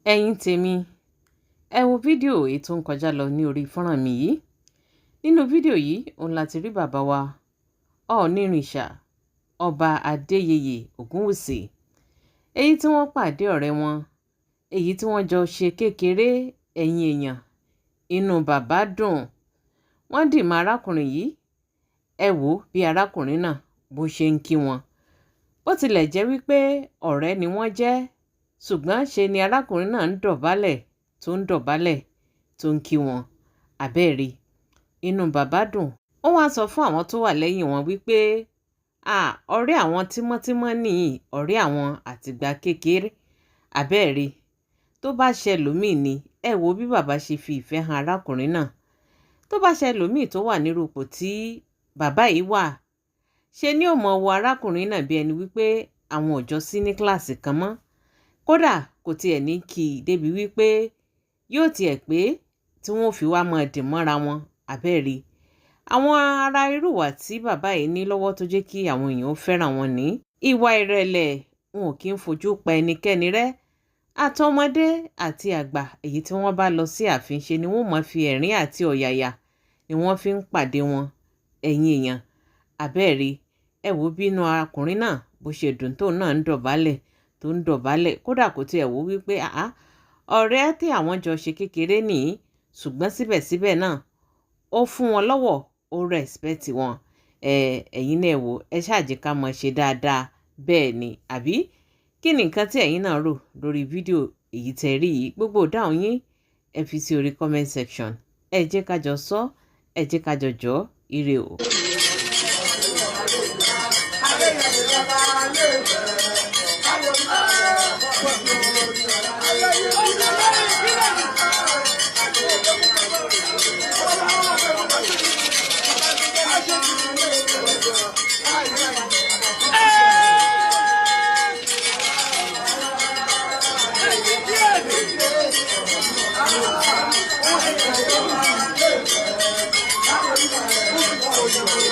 ẹ̀yin tèmi ẹ wo fídíò èyí tó ń kọjá lọ ní orí fọ́nrán mi yìí. Nínú fídíò yìí òun láti rí bàbá wa Ọ̀ọ̀nìrìṣà ọba Adéyẹyè Ògúnwùsì, èyí tí wọ́n pàdé ọ̀rẹ́ wọn, èyí tí wọ́n jọ ṣe kékeré. ẹ̀yin èèyàn, inú bàbá dùn, wọ́n dì mọ́ arákùnrin yìí. ẹ wò bí arákùnrin náà bó ṣe ń kí wọn, bó tilẹ̀ jẹ́ wípé ọ̀rẹ́ ni wọ́n jẹ́, ṣùgbọ́n ṣe ni arákùnrin náà ń dọ̀bálẹ̀ tó ń kí wọn. àbẹ́ẹ̀rí, inú bàbá dùn. ó wá sọ fún àwọn tó wà lẹ́yìn wọn wípé ọ̀rẹ́ àwọn tímọ́tímọ́ nìyí, ọ̀rẹ́ àwọn àtìgbà kékeré. àbẹ́ẹ̀rí, tó bá ṣẹlòmíì ni, ẹ wo bí bàbá ṣe fi ìfẹ́ hàn arákùnrin náà. tó bá ṣẹlòmíì tó wà nírú ipò tí bàbá yìí wà, ṣe ni ó mọ̀ wo arákùnrin náà bí ẹni wípé àwọn ò jọ sí ní kíláàsì kan mọ́. kódà kò tiẹ̀ ní kí i débi wípé yóò tiẹ̀ pé tí wọ́n fi wá máa dì mọ́ra wọn. àbẹ́ẹ̀rí, àwọn ará irúwà tí bàbá yìí ní lọ́wọ́ tó jẹ́ kí àwọn èèyàn fẹ́ràn wọn ní ìwà ìrẹ̀lẹ̀. wọn ò kí ń fojú pa ẹnikẹ́ni rẹ́, àtọmọdé àti àgbà. èyí tí wọ́n bá lọ sí ààfin, ṣe ni wọ́n máa fi ẹ̀rín àti ọ̀yàyà ni wọ́n fi ń pàdé wọn. ẹ̀yin èèyàn, àbẹ́ẹ̀rí, ẹ wo bínú ọkùnrin náà bó ṣe dùn tóun náà ń dọ̀bálẹ̀. kódà kò tiẹ̀ wò wípé ọ̀rẹ́ tí àwọn jọ ṣe kékeré nìyí, ṣùgbọ́n síbẹ̀síbẹ̀ náà ó fún wọn lọ́wọ́, ó rẹ̀spẹ̀tì wọn. ẹ̀yin náà wò, ẹ ṣáàjì ká mọ̀ ṣe dáadáa bẹ́ẹ̀ ni, àbí kí ni nǹkan tí ẹ̀yin náà rò lórí fídíò èyí tẹ́ rí yìí? gbogbo ìdáhùn yín ẹ fi sí orí comment section. ẹ jẹ́ ká jọ sọ, ẹ jẹ́ ká jọ jọ ire o. Thank you.